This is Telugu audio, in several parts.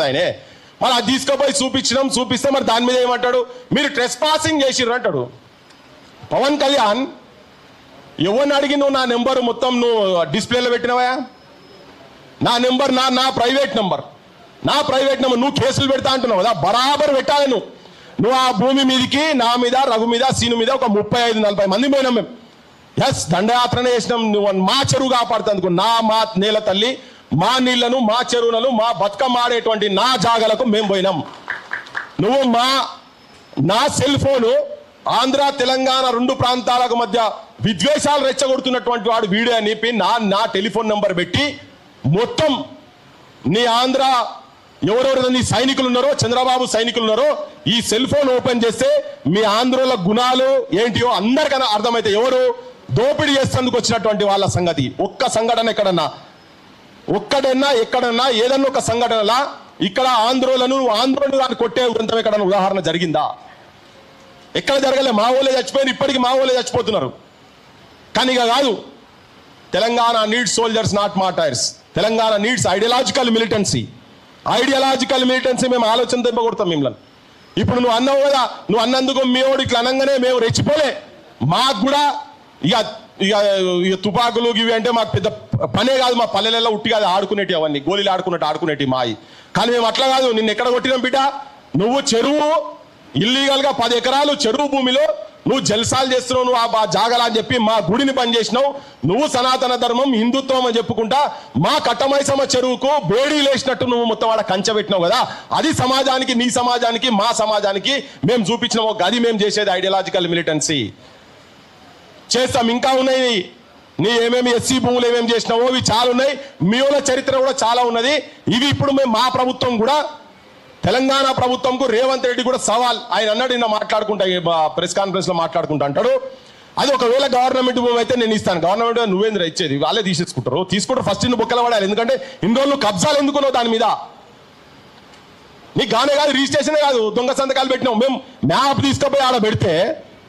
ఆయనే మరి అది తీసుకుపోయి చూపిస్తే మరి దాని మీద ఏమంటాడు, మీరు ట్రెస్ పాసింగ్ చేసిర్రు అంటాడు. పవన్ కళ్యాణ్ ఎవరిని అడిగి నువ్వు నా నెంబర్ మొత్తం నువ్వు డిస్ప్లేలో పెట్టినవా? నా నెంబర్ నా ప్రైవేట్ నెంబర్ నువ్వు కేసులు పెడతా అంటున్నావు కదా, బరాబర్ పెట్టాలి. నువ్వు ఆ భూమి మీదకి నా మీద, రఘు మీద, సీను మీద ఒక 35-40 మంది పోయినాం మేము. ఎస్, దండయాత్రనే చేసినాం. నువ్వు మా చెరువు కాపాడుతందుకు, మా నేల తల్లి, మా నీళ్లను, మా చెరువులను, మా బతుకమ్మ ఆడేటువంటి నా జాగలకు మేము పోయినాం. నువ్వు నా సెల్ ఫోను ఆంధ్ర తెలంగాణ 2 ప్రాంతాలకు మధ్య విద్వేషాలు రెచ్చగొడుతున్నటువంటి వాడు వీడియో అని చెప్పి నా టెలిఫోన్ నెంబర్ పెట్టి మొత్తం నీ ఆంధ్ర ఎవరెవరు నీ సైనికులు ఉన్నారో, చంద్రబాబు సైనికులు ఉన్నారో, ఈ సెల్ ఫోన్ ఓపెన్ చేస్తే మీ ఆంధ్రుల గుణాలు ఏంటియో అందరికన్నా అర్థమైతే ఎవరు దోపిడీ చేసేందుకు వచ్చినటువంటి వాళ్ళ సంగతి. ఒక్క సంఘటన ఎక్కడన్నా ఏదన్నా ఒక సంఘటనలా ఇక్కడ ఆంధ్రులను దాన్ని కొట్టే ఉదంతం ఎక్కడన్నా ఉదాహరణ జరిగిందా? ఎక్కడ జరగలే. మా ఊళ్ళే చచ్చిపోయిన, ఇప్పటికీ మా ఊళ్ళే చచ్చిపోతున్నారు. కానీ ఇక కాదు, Telangana needs soldiers not martyrs. Telangana needs ideological militancy. మేము ఆలోచన తెంపకూడతాం మిమ్మల్ని. ఇప్పుడు నువ్వు అన్నావు కదా, నువ్వు అన్నందుకు మేవాడు ఇట్లా అనగానే మేము రెచ్చిపోలే. మాకు కూడా ఇక తుపాకులు ఇవి అంటే మాకు పెద్ద పనే కాదు. మా పల్లెలలో ఉట్టి కాదు ఆడుకునేటి, అవన్నీ గోళీలు ఆడుకునేటి మాయి. కానీ మేము అట్లా కాదు. నిన్ను ఎక్కడ కొట్టినాం బిడ్డ? నువ్వు చెరువు ఇల్లీగల్గా 10 ఎకరాలు చెరువు భూమిలో నువ్వు జల్సాలు చేస్తున్నావు, నువ్వు ఆ జాగలా అని చెప్పి మా గుడిని బంద్ చేసినావు. నువ్వు సనాతన ధర్మం, హిందుత్వం అని చెప్పుకుంటా మా కట్టమైసమ్మ చెరువుకు బేడీ లేచినట్టు నువ్వు మొత్తం వాడ కంచె పెట్టినావు కదా. అది సమాజానికి, నీ సమాజానికి, మా సమాజానికి మేము చూపించినావు. అది మేము చేసేది ఐడియాలజికల్ మిలిటెన్సీ. చేస్తాం. ఇంకా ఉన్నాయి నీ ఏమేమి ఎస్సీ భూములు ఏమేమి చేసినావో ఇవి చాలా ఉన్నాయి. మీ వాళ్ళ చరిత్ర కూడా చాలా ఉన్నది. ఇవి ఇప్పుడు మేము మా ప్రభుత్వం కూడా, తెలంగాణ ప్రభుత్వంకు రేవంత్ రెడ్డి కూడా సవాల్. ఆయన అన్నాడు నిన్న మాట్లాడుకుంటా, ప్రెస్ కాన్ఫరెన్స్ లో మాట్లాడుకుంటా అంటాడు, అది ఒకవేళ గవర్నమెంట్ భూమి అయితే నేను ఇస్తాను. గవర్నమెంట్ నువ్వేంద్ర ఇచ్చేది, వాళ్ళే తీసుకుంటారు. ఫస్ట్ ఇన్ని బొక్కలు పడాలి. ఎందుకంటే ఇన్ని రోజులు కబ్జాలు ఎందుకున్నావు దాని మీద? నీకు గానే కాదు, రిజిస్ట్రేషనే కాదు, దొంగ సంతకాలు పెట్టినావు. మేము మ్యాప్ తీసుకుపోయి ఆడ పెడితే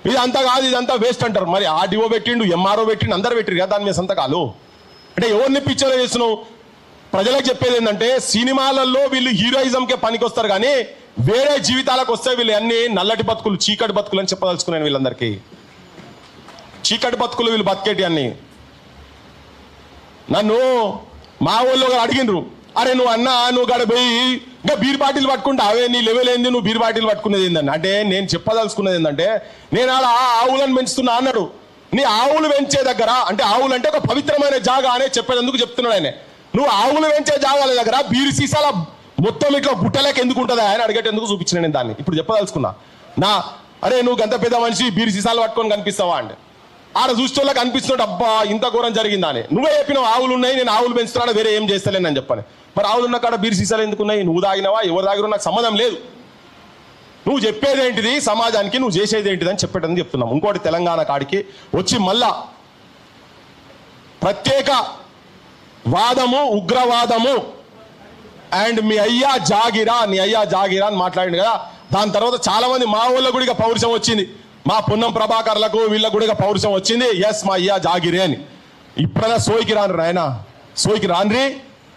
ఇదంతా కాదు, ఇదంతా వేస్ట్ అంటారు. మరి ఆర్డీఓ పెట్టిండు, ఎంఆర్ఓ పెట్టిండు, అందరు పెట్టిరు కదా దాని మీద సంతకాలు. అంటే ఎవరిని పిక్చర్ చేస్తున్నావు? ప్రజలకు చెప్పేది ఏంటంటే, సినిమాలలో వీళ్ళు హీరోయిజంకే పనికొస్తారు, కానీ వేరే జీవితాలకు వస్తే వీళ్ళు అన్ని నల్లటి బతుకులు, చీకటి బతుకులు అని చెప్పదలుచుకున్నాను. వీళ్ళందరికీ చీకటి బతుకులు వీళ్ళు బతికేటి అన్ని. నన్ను మా ఊళ్ళో అడిగినరు, అరే నువ్వు గడపోయి ఇంకా బీర్ బాటిల్ పట్టుకుంటా, అవే నీ లెవెల్ ఏంది, నువ్వు బీర్ బాటిల్ పట్టుకునేది ఏందని. అంటే నేను చెప్పదలుచుకున్నది ఏంటంటే, నేను ఆడ ఆవులను పెంచుతున్నా అన్నాడు. నీ ఆవులు పెంచే దగ్గర, అంటే ఆవులు అంటే ఒక పవిత్రమైన జాగా అనే చెప్పేందుకు చెప్తున్నాడు ఆయన. నువ్వు ఆవులు పెంచే జాగాల దగ్గర బీరు సీసాల మొత్తం ఇట్లా గుట్టలేక ఎందుకు ఉంటుందా ఆయన అడిగేటందుకు చూపించిన నేను దాన్ని. ఇప్పుడు చెప్పదలుచుకున్నా. అరే నువ్వు గంత పెద్ద మనిషి బీరు సీసాలు పట్టుకొని కనిపిస్తావా అంటే, ఆడ చూసేవాళ్ళకి అనిపిస్తున్నాడు, అబ్బా ఇంత ఘోరం జరిగిందా అని. నువ్వే చెప్పినావు ఆవులు ఉన్నాయి, నేను ఆవులు పెంచుతున్నా, వేరే ఏం చేస్తలేను అని చెప్పని. మరి ఆవులు ఉన్న కాడ బీరు సీసాలు ఎందుకున్నాయి? నువ్వు తాగినావా, ఎవరు తాగినా నాకు సంబంధం లేదు. నువ్వు చెప్పేది ఏంటిది సమాజానికి, నువ్వు చేసేది ఏంటిది అని చెప్పేటని చెప్తున్నాం. ఇంకోటి, తెలంగాణ కాడికి వచ్చి మళ్ళా ప్రత్యేక వాదము, ఉగ్రవాదము అండ్ మీ అయ్యా జాగిరా, నీ అయ్యా జాగిరా అని మాట్లాడింది కదా. దాని తర్వాత చాలా మంది మా ఊళ్ళో కూడా ఇక పౌరుషం వచ్చింది, మా పున్నం ప్రభాకర్లకు వీళ్ళకు కూడా ఇక పౌరుషం వచ్చింది. ఎస్ మా అయ్యా జాగిరే అని. ఇప్పుడైనా సోయికి రాను ఆయన, సోయికి రాన్రి,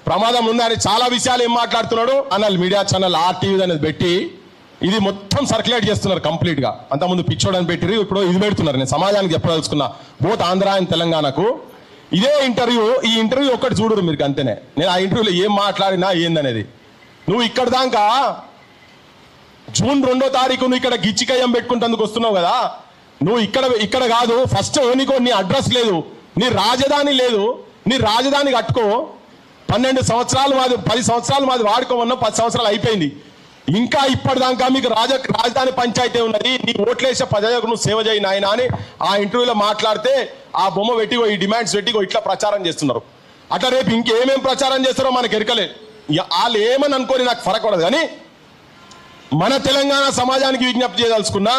ప్రమాదం ఉంది అని చాలా విషయాలు ఏం మాట్లాడుతున్నాడు అనాలి. మీడియా ఛానల్ RTV అనేది పెట్టి ఇది మొత్తం సర్క్యులేట్ చేస్తున్నారు కంప్లీట్ గా. అంతకుముందు పిచ్చోడని పెట్టిరు, ఇప్పుడు ఇది పెడుతున్నారు. నేను సమాజానికి చెప్పదలుచుకున్నా, బోత్ ఆంధ్ర అండ్ తెలంగాణకు. ఇదే ఇంటర్వ్యూ, ఈ ఇంటర్వ్యూ ఒక్కటి చూడరు మీరు అంతేనే. నేను ఆ ఇంటర్వ్యూలో ఏం మాట్లాడినా ఏందనేది. నువ్వు ఇక్కడ దాకా జూన్ 2వ తారీఖు నువ్వు ఇక్కడ గిచ్చికయ్యం పెట్టుకుంటందుకు వస్తున్నావు కదా. నువ్వు ఇక్కడ కాదు, ఫస్ట్ నీకో నీ అడ్రస్ లేదు, నీ రాజధాని లేదు. నీ రాజధాని కట్టుకో. 12 సంవత్సరాలు మాది, 10 సంవత్సరాలు మాది వాడుకోమన్నా 10 సంవత్సరాలు అయిపోయింది. ఇంకా ఇప్పటిదాకా మీకు రాజధాని పంచాయతీ ఉన్నది. నీ ఓట్లేసే ప్రజలకు నువ్వు సేవ చేయి నాయన అని ఆ ఇంటర్వ్యూలో మాట్లాడితే ఆ బొమ్మ పెట్టిగో, ఈ డిమాండ్స్ పెట్టిగో ఇట్లా ప్రచారం చేస్తున్నారు. అట్లా రేపు ఇంకేమేం ప్రచారం చేస్తారో మనకు ఎరకలే. వాళ్ళు ఏమని అనుకోని నాకు ఫరక్ పడదు. కానీ మన తెలంగాణ సమాజానికి విజ్ఞప్తి చేయదలుచుకున్నా,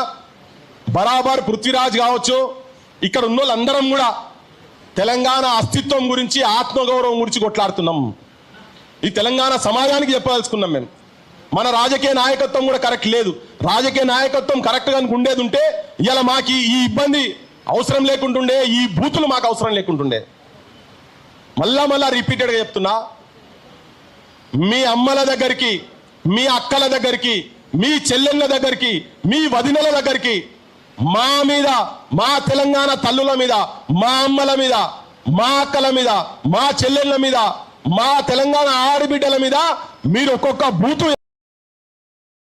బరాబర్ పృథ్వీరాజ్ కావచ్చు, ఇక్కడ ఉన్న వాళ్ళందరం కూడా తెలంగాణ అస్తిత్వం గురించి, ఆత్మగౌరవం గురించి కొట్లాడుతున్నాం. ఈ తెలంగాణ సమాజానికి చెప్పదలుచుకున్నాం మేము. మన రాజకీయ నాయకత్వం కూడా కరెక్ట్ లేదు. రాజకీయ నాయకత్వం కరెక్ట్గా ఉండేది ఉంటే ఇలా మాకు ఈ ఇబ్బంది అవసరం లేకుంటుండే, ఈ బూతులు మాకు అవసరం లేకుంటుండే. మళ్ళా రిపీటెడ్గా చెప్తున్నా, మీ అమ్మల దగ్గరికి మీ అక్కల దగ్గరికి, మీ చెల్లెళ్ళ దగ్గరికి, మీ వదినల దగ్గరికి, మా మీద, మా తెలంగాణ తల్లుల మీద, మా అమ్మల మీద, మా అక్కల మీద, మా చెల్లెళ్ళ మీద, మా తెలంగాణ ఆడబిడ్డల మీద మీరు ఒక్కొక్క బూతు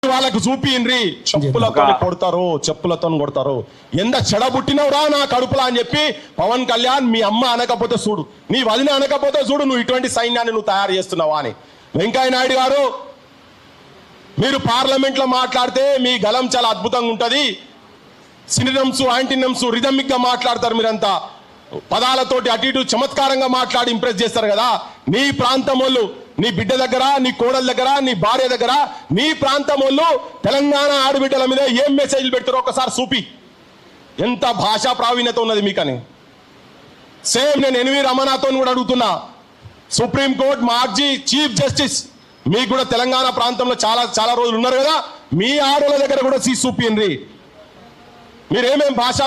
వాళ్ళకు చూపియండి. చెప్పులతో కొడతారు, చెప్పులతో కొడతారు. ఎంత చెడబుట్టినవురా నా కడుపులా అని చెప్పి పవన్ కళ్యాణ్ మీ అమ్మ అనకపోతే చూడు, నీ వదిన అనకపోతే చూడు, నువ్వు ఇటువంటి సైన్యాన్ని నువ్వు తయారు చేస్తున్నావా అని. వెంకయ్య నాయుడు గారు, మీరు పార్లమెంట్ లో మాట్లాడితే మీ గలం చాలా అద్భుతంగా ఉంటది. సినినమ్స్, యాంటీనమ్స్, రిథమిక్ గా మాట్లాడతారు. మీరంతా పదాలతోటి అటు ఇటు చమత్కారంగా మాట్లాడి ఇంప్రెస్ చేస్తారు కదా. నీ ప్రాంతం వాళ్ళు, నీ బిడ్డ దగ్గర, నీ కోడల దగ్గర, నీ భార్య దగ్గర, నీ ప్రాంతం వాళ్ళు తెలంగాణ ఆడబిడ్డల మీద ఏం మెసేజ్లు పెడతారో ఒకసారి చూపి. ఎంత భాషా ప్రావీణ్యత ఉన్నది మీకని. సేమ్ నేను ఎన్వి రమణతో కూడా అడుగుతున్నా, సుప్రీంకోర్టు మాజీ చీఫ్ జస్టిస్, మీకు కూడా తెలంగాణ ప్రాంతంలో చాలా చాలా రోజులు ఉన్నారు కదా, మీ ఆడోళ్ళ దగ్గర కూడా చూపియండి. మీరేమేం భాష,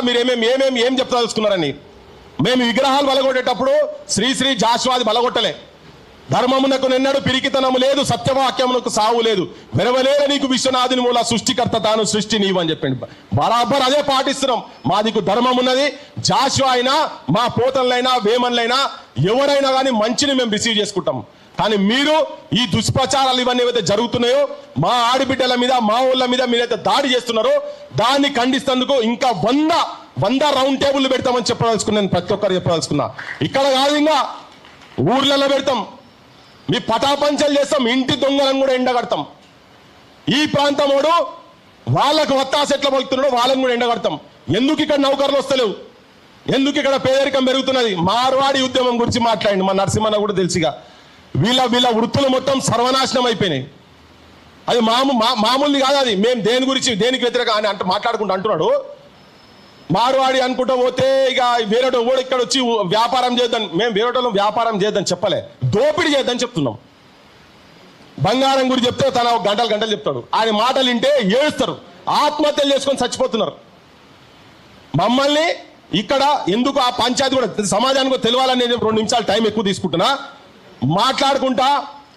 ఏం చెప్తాదలుచుకున్నారని. మేము విగ్రహాలు బలగొట్టేటప్పుడు శ్రీ జాస్వాది బలగొట్టలే. ధర్మమునకు నిన్నడు పిరికితనము లేదు, సత్యవాక్యమునకు సావు లేదు, వెరవలేల నీకు విశ్వనాథుని మూల సృష్టికర్త తాను సృష్టి నీవు అని చెప్పండి. బరాబర్ అదే పాటిస్తున్నాం. మాదికు ధర్మం ఉన్నది. జాషువా అయినా, మా పోతన్లైనా, వేమన్లైనా, ఎవరైనా కానీ మంచిని మేము రిసీవ్ చేసుకుంటాం. కానీ మీరు ఈ దుష్ప్రచారాలు ఇవన్నీ ఏవైతే జరుగుతున్నాయో, మా ఆడబిడ్డల మీద, మా ఊళ్ళ మీద మీరైతే దాడి చేస్తున్నారో, దాన్ని ఖండిస్తేందుకు ఇంకా 100 రౌండ్ టేబుల్ పెడతామని చెప్పదలుచుకున్నాను. ప్రతి ఒక్కరు చెప్పదలుచుకున్నా. ఇక్కడ కాదు, ఇంకా ఊర్లలో పెడతాం. మీ పటాపంచలు చేస్తాం, ఇంటి దొంగలను కూడా ఎండగడతాం. ఈ ప్రాంతమోడు వాళ్ళకు వత్తాస ఎట్లా పలుకుతున్నాడో వాళ్ళని కూడా ఎండగడతాం. ఎందుకు ఇక్కడ నౌకర్లు వస్తలేవు, ఎందుకు ఇక్కడ పేదరికం పెరుగుతున్నది? మార్వాడి ఉద్యమం గురించి మాట్లాడండి. మా నరసింహన్న కూడా తెలుసుగా. వీళ్ళ వృత్తులు మొత్తం సర్వనాశనం అయిపోయినాయి. అది మామూలు కాదు. అది మేము దేని గురించి, దేనికి వ్యతిరేక అని మాట్లాడుకుంటూ అంటున్నాడు. మార్వాడి అనుకుంటూ పోతే ఇక వేరేటో కూడా ఇక్కడ వచ్చి వ్యాపారం చేద్దాం. మేము వేరేటోళ్ళు వ్యాపారం చేద్దాం చెప్పలే, దోపిడీ చేద్దాం చెప్తున్నాం. బంగారం గురించి చెప్తే తన గంటలు చెప్తాడు. ఆయన మాటలు వింటే ఏడుస్తారు, ఆత్మహత్యలు చేసుకొని చచ్చిపోతున్నారు. మమ్మల్ని ఇక్కడ ఎందుకు ఆ పంచాయతీ కూడా సమాజానికి తెలియాలని 2 నిమిషాలు టైం ఎక్కువ తీసుకుంటున్నా. మాట్లాడుకుంటా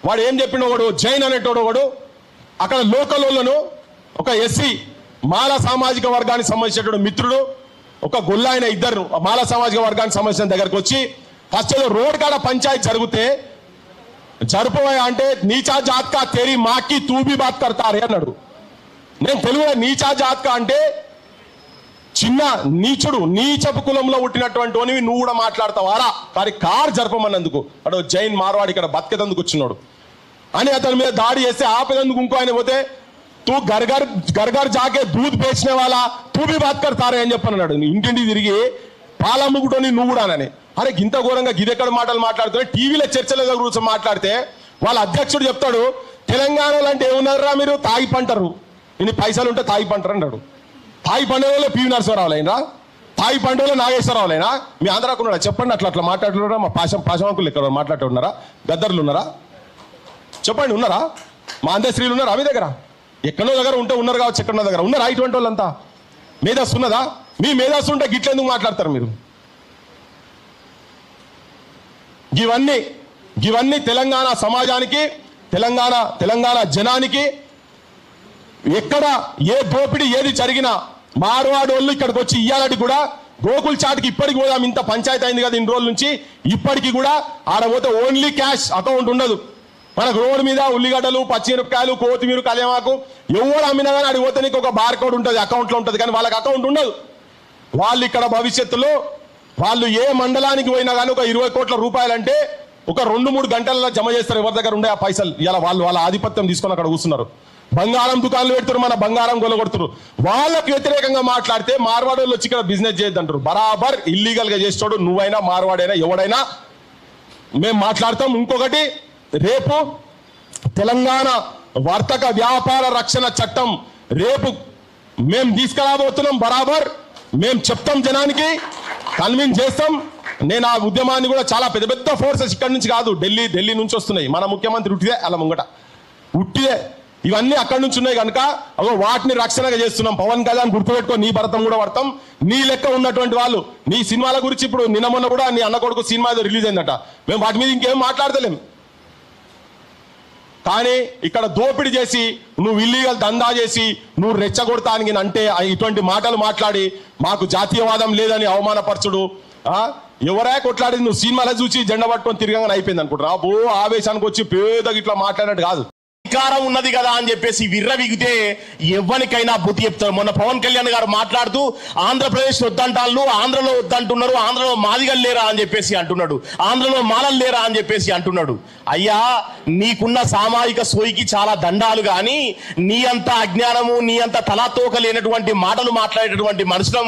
వాడు ఏం చెప్పిన, వాడు జైన్ అనేటోడు, వాడు అక్కడ లోకల్లోను ఒక ఎస్సీ మాల సామాజిక వర్గానికి సంబంధించినటువంటి మిత్రుడు, ఒక గొల్ల ఆయన, ఇద్దరు మాల సామాజిక వర్గానికి సంబంధించిన దగ్గరకు వచ్చి ఫస్ట్ రోడ్ కాడ పంచాయతీ జరిగితే జరుపవా అంటే నీచా జాత్కా తేరీ మాకి తూబీ బాత్ కడతారే అన్నాడు. నేను తెలుగు నీచా జాత్కా అంటే చిన్న నీచుడు, నీచపు కులంలో పుట్టినటువంటి వానివి నువ్వు కూడా మాట్లాడతావారా? కానీ కార్ జరపమన్నందుకు అడు జైన్ మార్వాడి ఇక్కడ బతికేందుకు వచ్చినాడు అని అతని మీద దాడి చేస్తే ఆపేందుకు ఇంకో ఆయన పోతే తూ గర్గర్ జాకే దూద్ బేచనే వాళ్ళ తూ బి బాత్ కడతారే అని చెప్పన్నాడు. ఇంటింటికి తిరిగి పాలమ్ముకుంటోని నువ్వు కూడా అని. అరే ఇంత ఘోరంగా గిదెక్కడ మాటలు మాట్లాడుతున్నా. టీవీలో చర్చల గురించి మాట్లాడితే వాళ్ళ అధ్యక్షుడు చెప్తాడు, తెలంగాణలో అంటే ఏమున్నారా మీరు, తాగి పంటరు, ఇన్ని పైసలు ఉంటే తాగి పంటరు అన్నాడు. తాయి పండుగలో పివి నరసింహారావులైనా, తాయి పండుగలో నాగేశ్వరరావులైనా, మీ ఆంధ్రాకు ఉన్నారా చెప్పండి. అట్లా మాట్లాడుతున్నారా? మా పాశవంకులు ఇక్కడ మాట్లాడుతున్నారా? గద్దర్లు ఉన్నారా చెప్పండి, ఉన్నారా? మా అందశ్రీలు ఉన్నారా మీ దగ్గర? ఎక్కడో దగ్గర ఉంటే ఉన్నారు కావచ్చు, ఎక్కడో దగ్గర ఉన్నారా ఇటువంటి వాళ్ళంతా? మేధస్సు ఉన్నదా? మీ మేధస్సు ఉంటే గిట్లెందుకు మాట్లాడతారు మీరు? ఇవన్నీ తెలంగాణ సమాజానికి, తెలంగాణ జనానికి ఎక్కడ ఏ దోపిడీ ఏది జరిగినా మార్వాడోళ్ళు ఇక్కడికి వచ్చి ఇయ్యాలటి కూడా గోకుల్ చాట్కి ఇప్పటికి పోదాం. ఇంత పంచాయతీ అయింది కదా ఇన్ని రోజుల నుంచి, ఇప్పటికి కూడా ఆడపోతే ఓన్లీ క్యాష్, అకౌంట్ ఉండదు. మనకు రోడ్డు మీద ఉల్లిగడ్డలు, పచ్చిమిరపకాయలు, కొత్తిమీర, కళ్యామాకు ఎవరు అమ్మినా కానీ అడిగిపోతే నీకు ఒక బార్ కోడ్ ఉంటుంది, అకౌంట్లో ఉంటుంది. కానీ వాళ్ళకి అకౌంట్ ఉండదు. వాళ్ళు ఇక్కడ భవిష్యత్తులో వాళ్ళు ఏ మండలానికి పోయినా కానీ ఒక 20 కోట్ల రూపాయలంటే ఒక 2-3 గంటలలో జమ చేస్తారు. ఎవరి దగ్గర ఉండే ఆ పైసలు ఇలా వాళ్ళ ఆధిపత్యం తీసుకొని అక్కడ కూర్చున్నారు. బంగారం దుకాణాలు పెడుతున్నారు, మన బంగారం కొలగొడుతున్నారు. వాళ్ళకి వ్యతిరేకంగా మాట్లాడితే మార్వాడోళ్ళు వచ్చి ఇక్కడ బిజినెస్ చేయొద్దంటారు. బరాబర్ ఇల్లీగల్ గా చేస్తాడు. నువ్వైనా మార్వాడైనా ఎవడైనా మేము మాట్లాడతాం. ఇంకొకటి, రేపు తెలంగాణ వర్తక వ్యాపార రక్షణ చట్టం రేపు మేము తీసుకురాబోతున్నాం. బరాబర్ మేము చెప్తాం, జనానికి కన్విన్స్ చేస్తాం. నేను ఆ ఉద్యమాన్ని కూడా చాలా పెద్ద ఫోర్సెస్ ఇక్కడ నుంచి కాదు, ఢిల్లీ నుంచి వస్తున్నాయి. మన ముఖ్యమంత్రి ఉట్టిదే, అలా ముంగట ఉట్టిదే, ఇవన్నీ అక్కడి నుంచి ఉన్నాయి కనుక వాటిని రక్షణగా చేస్తున్నాం. పవన్ కళ్యాణ్ గుర్తుపెట్టుకో, నీ భరతం కూడా పడతాం. నీ లెక్క ఉన్నటువంటి వాళ్ళు నీ సినిమాల గురించి ఇప్పుడు నిన్న మొన్న కూడా నీ అన్న కొడుకు సినిమా రిలీజ్ అయిందట. మేము వాటి మీద ఇంకేం మాట్లాడతలేం. కానీ ఇక్కడ దోపిడీ చేసి నువ్వు ఇల్లీగల్ దందా చేసి నువ్వు రెచ్చగొడతానికి అంటే ఇటువంటి మాటలు మాట్లాడి మాకు జాతీయవాదం లేదని అవమానపరచుడు. ఎవరే కొట్లాడేది నువ్వు సినిమాలో చూసి జెండా పట్టుకొని తిరగగానే అయిపోయింది అనుకుంటున్నా. అబ్బో ఆవేశానికి వచ్చి పేదగా ఇట్లా మాట్లాడినట్టు కాదు. అధికారం ఉన్నది కదా అని చెప్పేసి విర్రవిగితే ఎవ్వనికైనా బుద్ధి చెప్తారు. మొన్న పవన్ కళ్యాణ్ గారు మాట్లాడుతూ ఆంధ్రప్రదేశ్ వద్దంటాళ్ళు, ఆంధ్రలో వద్దంటున్నారు, ఆంధ్రలో మాదిగలు లేరా అని చెప్పేసి అంటున్నాడు, ఆంధ్రలో మాలలు లేరా అని చెప్పేసి అంటున్నాడు. అయ్యా నీకున్న సామాజిక సోయికి చాలా దండాలు, కానీ నీ అంత అజ్ఞానము నీ అంత తలాతోక లేనటువంటి మాటలు మాట్లాడేటటువంటి మనుషులం